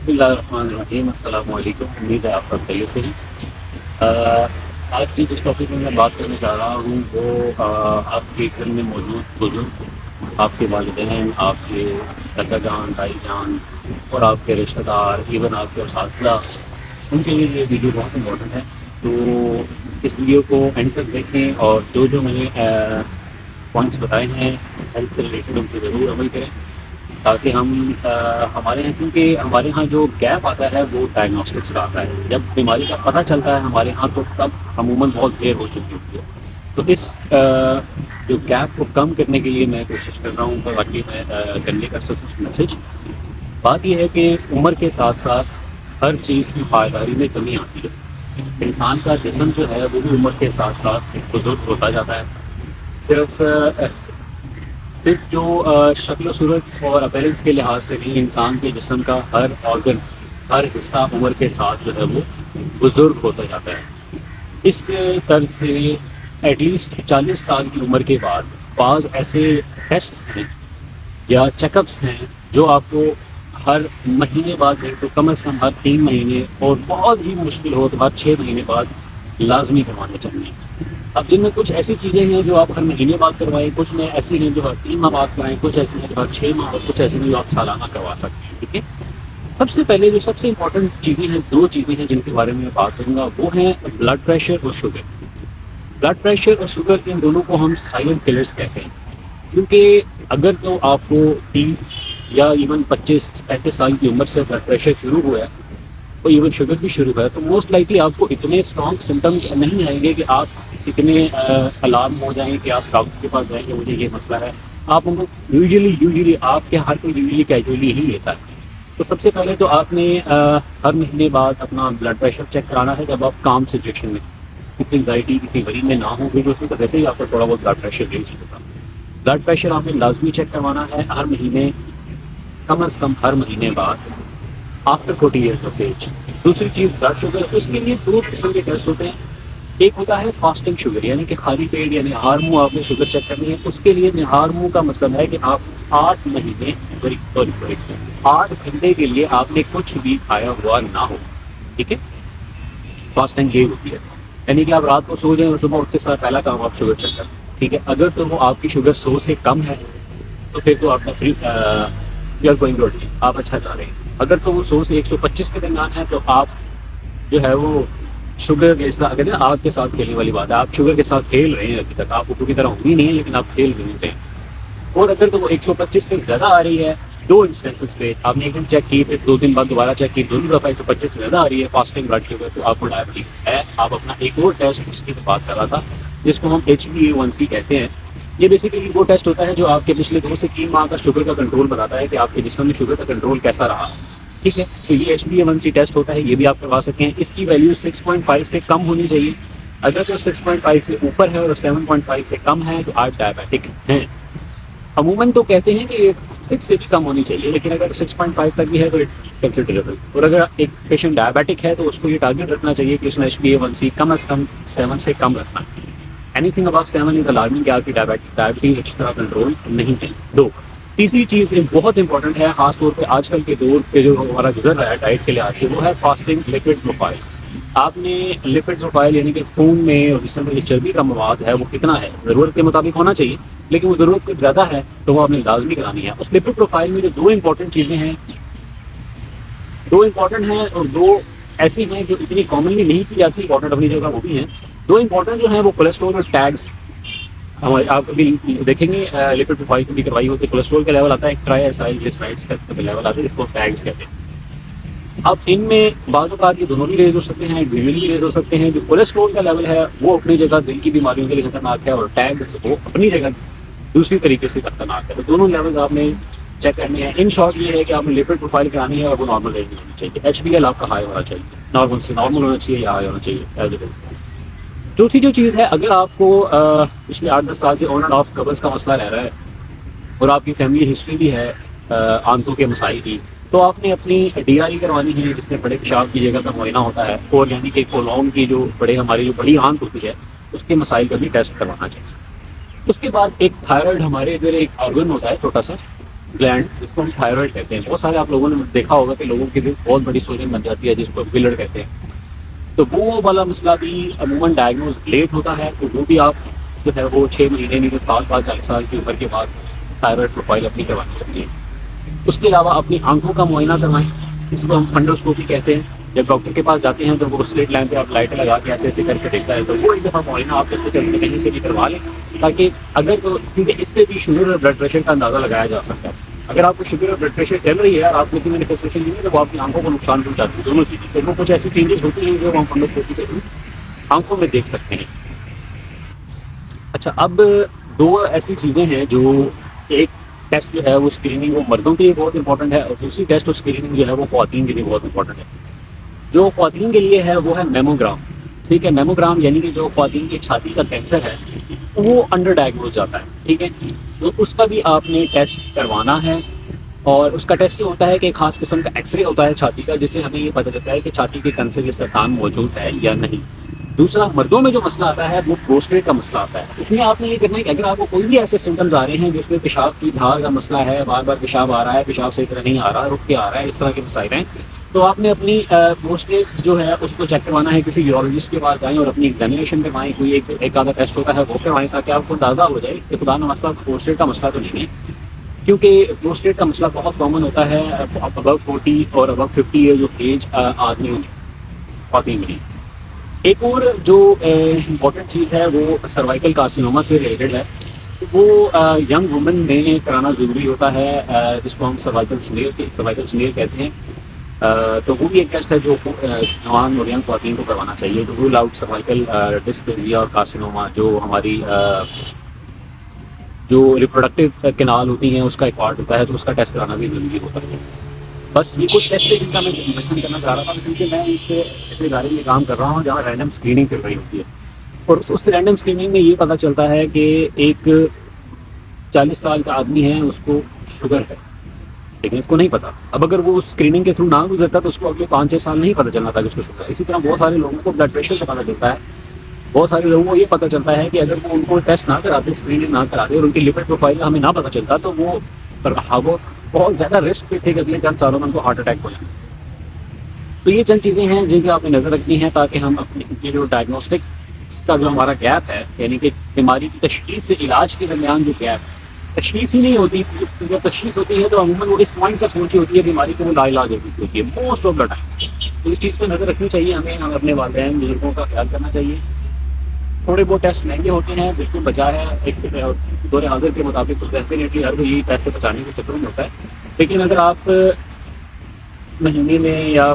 بسم اللہ الرحمن الرحیم، السلام علیکم۔ امید ہے آپ سب پہلے سے ہی آج کی جس ٹاپک میں بات کرنے جا رہا ہوں وہ آپ کے گھر میں موجود بزرگ، آپ کے والدین، آپ کے چچا جان، بھائی جان اور آپ کے رشتہ دار، ایون آپ کے اساتذہ، ان کے لیے یہ ویڈیو بہت امپورٹنٹ ہے۔ تو اس ویڈیو کو اینڈ تک دیکھیں اور جو میں نے پوائنٹس بتائے ہیں ہیلتھ سے ریلیٹڈ ان پہ ضرور عمل کریں، تاکہ ہمارے یہاں، کیونکہ ہمارے یہاں جو گیپ آتا ہے وہ ڈائگنوسٹکس کا آتا ہے۔ جب بیماری کا پتہ چلتا ہے ہمارے یہاں تو تب عموماً بہت دیر ہو چکی ہوتی ہے۔ تو اس جو گیپ کو کم کرنے کے لیے میں کوشش کر رہا ہوں کہ باقی میں کنوے کر سکوں میسج۔ بات یہ ہے کہ عمر کے ساتھ ساتھ ہر چیز کی پائیداری میں کمی آتی ہے۔ انسان کا جسم جو ہے وہ بھی عمر کے ساتھ ساتھ بزرگ ہوتا جاتا ہے۔ صرف جو شکل و صورت اور اپیرنس کے لحاظ سے نہیں، انسان کے جسم کا ہر آرگن، ہر حصہ عمر کے ساتھ جو ہے وہ بزرگ ہوتا جاتا ہے۔ اس طرز سے ایٹ لیسٹ 40 سال کی عمر کے بعد بعض ایسے ٹیسٹس ہیں یا چیک اپس ہیں جو آپ کو ہر مہینے بعد نہیں تو کم از کم ہر 3 مہینے اور بہت ہی مشکل ہو تو ہر 6 مہینے بعد لازمی کروانے چاہیے۔ اب جن میں کچھ ایسی چیزیں ہیں جو آپ ہر مہینے بعد کروائیں، کچھ میں ایسی ہیں جو ہر 3 ماہ بعد کرائیں، کچھ ایسی ہیں جو ہر 6 ماہ، اور کچھ ایسی ہیں جو آپ سالانہ کروا سکتے ہیں۔ ٹھیک ہے، سب سے پہلے جو سب سے امپورٹنٹ چیزیں ہیں، 2 چیزیں ہیں جن کے بارے میں بات کروں گا، وہ ہیں بلڈ پریشر اور شوگر۔ بلڈ پریشر اور شوگر، ان دونوں کو ہم سائلنٹ کلرز کہتے ہیں، کیونکہ اگر تو آپ کو 30 یا ایون 25-35 سال کی عمر سے بلڈ پریشر شروع ہوا ہے اور ایون شوگر بھی شروع ہوا ہے، تو موسٹ لائکلی آپ کو اتنے اسٹرانگ سمٹمز نہیں آئیں گے کہ آپ اتنے الارم ہو جائیں کہ آپ ڈاکٹر کے پاس جائیں کہ مجھے یہ مسئلہ ہے۔ آپ ان کو یوزلی آپ کے ہر کوئی یوزلی کیجولی ہی لیتا ہے۔ تو سب سے پہلے تو آپ نے ہر مہینے بعد اپنا بلڈ پریشر چیک کرانا ہے، جب آپ کام سچویشن میں، کسی انگزائٹی، کسی وری میں نہ ہوں، کیونکہ اس میں تو ویسے ہی آپ کو تھوڑا بہت بلڈ پریشر ریزڈ ہوگا۔ بلڈ پریشر آپ نے لازمی چیک کروانا ہے ہر مہینے، کم از کم ہر مہینے بعد، آفٹر 40 ایئرز آف ایج۔ دوسری چیز بلڈ شوگر، اس کے لیے 2 قسم کے ٹیسٹ ہوتے ہیں۔ ایک ہوتا ہے فاسٹنگ شوگر، یعنی کہ خالی پیٹ یا نہار منہ آپ نے شوگر چیک کرنی ہے۔ اس کے لیے نہار منہ کا مطلب ہے کہ آپ 8 مہینے 8 گھنٹے کے لیے آپ نے کچھ بھی کھایا ہوا نہ ہو۔ ٹھیک ہے، فاسٹنگ یہ ہوتی ہے، یعنی کہ آپ رات کو سو جائیں اور صبح اٹھتے ساتھ پہلا کام آپ شوگر چیک کریں۔ ٹھیک ہے، اگر تو وہ آپ کی شوگر 100 سے کم ہے تو پھر تو آپ آپ اچھا جا رہے ہیں۔ اگر تو وہ 100 سے 125 کے درمیان ہے تو آپ جو ہے وہ شوگر کے کہتے ہیں آگ کے ساتھ کھیلنے والی بات ہے، آپ شوگر کے ساتھ کھیل رہے ہیں، ابھی تک آپ کو پوری طرح ہوئی نہیں ہے لیکن آپ کھیل رہے ہیں۔ اور اگر تو وہ 125 سے زیادہ آ رہی ہے، 2 انسٹنسز پہ آپ نے ایک دن چیک کی، پھر 2 دن بعد دوبارہ چیک کی، دونوں دفعہ 125 سے زیادہ آ رہی ہے فاسٹنگ بلڈ شوگر، تو آپ کو ڈائبٹیز ہے۔ آپ اپنا ایک اور ٹیسٹ جس کی بات کر رہا تھا، جس کو ہم HbA1c کہتے ہیں، یہ بیسیکلی وہ ٹیسٹ ہوتا ہے جو آپ کے پچھلے 2 سے 3 ماہ کا شوگر کا کنٹرول بتاتا ہے کہ آپ کے جسم میں شوگر کا کنٹرول کیسا رہا۔ ٹھیک ہے، تو یہ HbA1c ٹیسٹ ہوتا ہے، یہ بھی آپ کروا سکتے ہیں۔ اس کی ویلیو 6.5 سے کم ہونی چاہیے۔ اگر تو 6.5 سے اوپر ہے اور 7.5 سے کم ہے تو آپ ڈائبیٹک ہیں۔ عموماً تو کہتے ہیں کہ 6 سے بھی کم ہونی چاہیے، لیکن اگر 6.5 تک بھی ہے تو اٹس کنسیڈریبل۔ اور اگر ایک پیشنٹ ڈائبیٹک ہے تو اس کو یہ ٹارگیٹ رکھنا چاہیے کہ اس میں HbA1c کم از کم 7 سے کم رکھنا ہے۔ اینی تھنگ ابو 7 از الارمنگ کہ آپ کی ڈائبٹیز اچھی طرح کنٹرول نہیں ہے۔ 2، تیسری چیز بہت امپورٹنٹ ہے، خاص طور پہ آج کل کے دور پہ جو ہمارا گزر رہا ہے ڈائٹ کے لحاظ سے، وہ ہے فاسٹنگ لپڈ پروفائل۔ آپ نے لپڈ پروفائل یعنی کہ خون میں اور جسم میں جو چربی کا مواد ہے وہ کتنا ہے، ضرورت کے مطابق ہونا چاہیے، لیکن وہ ضرورت سے زیادہ ہے تو وہ آپ نے لازمی کرانی ہے۔ اس لپڈ پروفائل میں جو 2 امپورٹنٹ چیزیں ہیں، 2 امپورٹنٹ ہیں اور 2 ایسی ہیں جو اتنی کامنلی نہیں کی جاتی، امپورٹنٹ اپنی جگہ وہ بھی ہیں۔ 2 امپورٹنٹ جو ہیں وہ کولیسٹرول اور ٹیگز۔ آپ ابھی دیکھیں گے لپڈ پروفائل کی بھی کروائی ہوتی ہے، کولیسٹرول کا لیول آتا ہے، ایک ٹرائی ایسائل گلیسرائڈز کا لیول آتا ہے، جس کو ٹیگز کہتے ہیں۔ اب ان میں بعض اوقات یہ دونوں بھی ریز ہو سکتے ہیں، انڈیویجولی بھی ریز ہو سکتے ہیں۔ جو کولیسٹرول کا لیول ہے وہ اپنی جگہ دل کی بیماریوں کے لیے خطرناک ہے، اور ٹیگز وہ اپنی جگہ دوسری طریقے سے خطرناک ہے۔ تو دونوں لیولز آپ نے چیک کرنے ہیں۔ ان شارٹ یہ ہے کہ آپ نے لپڈ پروفائل کرانی ہے اور وہ نارمل رینج میں ہونی چاہیے۔ HDL آپ کا ہائی ہونا چاہیے، نارمل سے نارمل ہونا چاہیے یا ہائی ہونا چاہیے۔ چوتھی جو چیز ہے، اگر آپ کو پچھلے 8-10 سال سے آن اینڈ آف قبض کا مسئلہ رہ رہا ہے اور آپ کی فیملی ہسٹری بھی ہے آنتوں کے مسائل کی، تو آپ نے اپنی DRE کروانی ہے، جس میں بڑے پیشاب کی جگہ کا معائنہ ہوتا ہے، اور یعنی کہ کولون کی جو ہماری جو بڑی آنت ہوتی ہے اس کے مسائل کا بھی ٹیسٹ کروانا چاہیے۔ اس کے بعد ایک تھائرائڈ، ہمارے ادھر ایک آرگن ہوتا ہے چھوٹا سا، گلینڈ جس کو ہم تھائرائڈ کہتے ہیں. بہت سارے آپ لوگوں نے دیکھا ہوگا کہ لوگوں کی بہت بڑی سوجن بن جاتی ہے جس کو پلر کہتے ہیں. تو وہ والا مسئلہ بھی عموماً ڈائگنوز لیٹ ہوتا ہے, تو وہ بھی آپ جو ہے وہ 6 مہینے نہیں تو سال بعد 40 سال کی عمر کے بعد تھائرائڈ پروفائل اپنی کروانی چاہیے. اس کے علاوہ اپنی آنکھوں کا معائنہ کروائیں, اس کو ہم فنڈوسکوپی کہتے ہیں. جب ڈاکٹر کے پاس جاتے ہیں تو وہ سلیٹ لائن پہ آپ لائٹیں لگا کے ایسے ایسے کر کے دیکھتا ہے, تو وہ ایک دفعہ معائنہ آپ چلتے چلتے کہیں سے بھی کروا لیں, تاکہ اگر کیونکہ اس سے بھی شوگر اور بلڈ پریشر کا اندازہ لگایا جا سکتا ہے. اگر آپ کو شوگر اور بلڈ پریشر چل رہی ہے اور آپ کو اتنی مینیفیسٹیشن نہیں ہے تو وہ آپ کی آنکھوں کو نقصان پہنچاتی ہے. دونوں چیزیں, تو وہ کچھ ایسی چینجز ہوتی ہیں جو ہم فنڈوسکوپی کے آنکھوں میں دیکھ سکتے ہیں. اچھا, اب 2 ایسی چیزیں ہیں جو, ایک ٹیسٹ جو ہے وہ اسکریننگ وہ مردوں کے لیے بہت امپورٹنٹ ہے, اور دوسری ٹیسٹ اور اسکریننگ جو ہے وہ خواتین کے لیے بہت امپورٹنٹ ہے. جو خواتین کے لیے ہے وہ ہے میموگرام. ٹھیک ہے, میموگرام یعنی کہ جو خواتین کی چھاتی کا کینسر ہے وہ انڈر ڈائگنوز جاتا ہے. ٹھیک ہے, تو اس کا بھی آپ نے ٹیسٹ کروانا ہے, اور اس کا ٹیسٹ یہ ہوتا ہے کہ ایک خاص قسم کا ایکس رے ہوتا ہے چھاتی کا, جس سے ہمیں یہ پتہ چلتا ہے کہ چھاتی کے کینسر کے سرطان موجود ہے یا نہیں. دوسرا, مردوں میں جو مسئلہ آتا ہے وہ پروسٹیٹ کا مسئلہ آتا ہے. اس میں آپ نے یہ کرنا ہے کہ اگر آپ کو کوئی بھی ایسے سمٹمز آ رہے ہیں جس میں پیشاب کی دھار کا مسئلہ ہے, بار بار پیشاب آ رہا ہے, پیشاب صحیح طرح نہیں آ رہا, رک کے آ رہا ہے, اس طرح کے مسائل ہیں, تو آپ نے اپنی پروسٹیٹ جو ہے اس کو چیک کروانا ہے. کسی یورولوجسٹ کے پاس جائیں اور اپنی ایگزامینیشن کروائیں, کوئی ایک آدھا ٹیسٹ ہوتا ہے وہ کروائیں, تاکہ آپ کو اندازہ ہو جائے کہ خدا نخواستہ پروسٹیٹ کا مسئلہ تو نہیں ہے. کیونکہ پروسٹیٹ کا مسئلہ بہت کامن ہوتا ہے ابو 40 اور ابو 50 ایئرز آف ایج آدمیوں میں, خواتین میں. ایک اور جو امپورٹنٹ چیز ہے وہ سروائکل کارسینوما سے ریلیٹڈ ہے. وہ ینگ وومن میں کرانا ضروری ہوتا ہے, جس کو ہم سروائکل سمیئر کہتے ہیں. تو وہ بھی ایک ٹیسٹ ہے جو جوان اور ینگ خواتین کو کروانا چاہیے. تو رول آؤٹ سروائکل ڈسپلزیا اور کارسینوما, جو ہماری جو ریپروڈکٹیو کینال ہوتی ہیں اس کا ایک پارٹ ہوتا ہے, تو اس کا ٹیسٹ کرانا بھی ضروری ہوتا ہے. بس یہ کچھ ٹیسٹ ہے جن کا میں مینشن کرنا چاہ رہا تھا, کیونکہ میں ایک ایسے ادارے میں کام کر رہا ہوں جہاں رینڈم اسکریننگ کر رہی ہوتی ہے, اور اس رینڈم اسکریننگ میں یہ پتہ چلتا ہے کہ ایک 40 سال کا آدمی ہے, اس کو شوگر ہے, لیکن اس کو نہیں پتا. اب اگر وہ اس اسکریننگ کے تھرو نہ گزرتا تو اس کو اگلے 5-6 سال نہیں پتہ چلنا تھا کہ اس کو شوگر ہے. اسی طرح بہت سارے لوگوں کو بلڈ پریشر کا پتہ چلتا ہے, بہت سارے لوگوں کو یہ پتہ چلتا ہے کہ اگر وہ ان کو ٹیسٹ نہ کراتے, اسکریننگ نہ کراتے, اور ان کی لپڈ پروفائل کا ہمیں نہ پتہ چلتا, تو وہ بہت زیادہ رسک پہ تھے کہ اگلے چند سالوں میں ان کو ہارٹ اٹیک ہو جائے. تو یہ چند چیزیں ہیں جن پہ آپ نے نظر رکھنی ہے, تاکہ ہم اپنی جو ڈائگنوسٹک کا جو ہمارا گیپ ہے, یعنی کہ بیماری کی تشخیص سے علاج کے درمیان جو گیپ ہے, تشخیص ہی نہیں ہوتی. جب تشخیص ہوتی ہے تو عموماً وہ اس پوائنٹ تک پہنچی ہوتی ہے بیماری کو وہ لا علاج ہو چکی ہوتی ہے موسٹ آف دا ٹائم. تو اس چیز پہ نظر رکھنی چاہیے ہمیں اپنے والدین بزرگوں کا خیال کرنا چاہیے. تھوڑے بہت ٹیسٹ مہنگے ہوتے ہیں, بالکل بچا ہے, ایک دور حاضر کے مطابق تو ڈیفینیٹلی ہر کوئی پیسے بچانے کے چکر میں ہوتا ہے. لیکن اگر آپ مہینے میں یا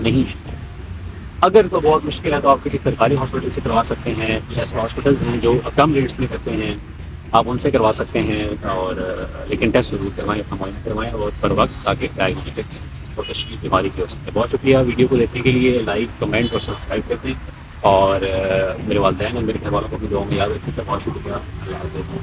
نہیں ہے. اگر تو بہت مشکل ہے تو آپ کسی سرکاری ہاسپٹل سے کروا سکتے ہیں. کچھ ایسے ہاسپٹلز ہیں جو کم ریٹس میں کرتے ہیں, آپ ان سے کروا سکتے ہیں. اور لیکن ٹیسٹ ضرور کروائیں, اپنا معائنہ کروائیں اور پر وقت, تاکہ ڈائگنوسٹکس اور تشخیص بیماری کی ہو سکے. بہت شکریہ ویڈیو کو دیکھنے کے لیے. لائک, کمنٹ اور سبسکرائب کرتے ہیں, اور میرے والدین اور میرے گھر والوں کو بھی دعاؤں میں یاد رکھیں. بہت شکریہ. اللہ حافظ.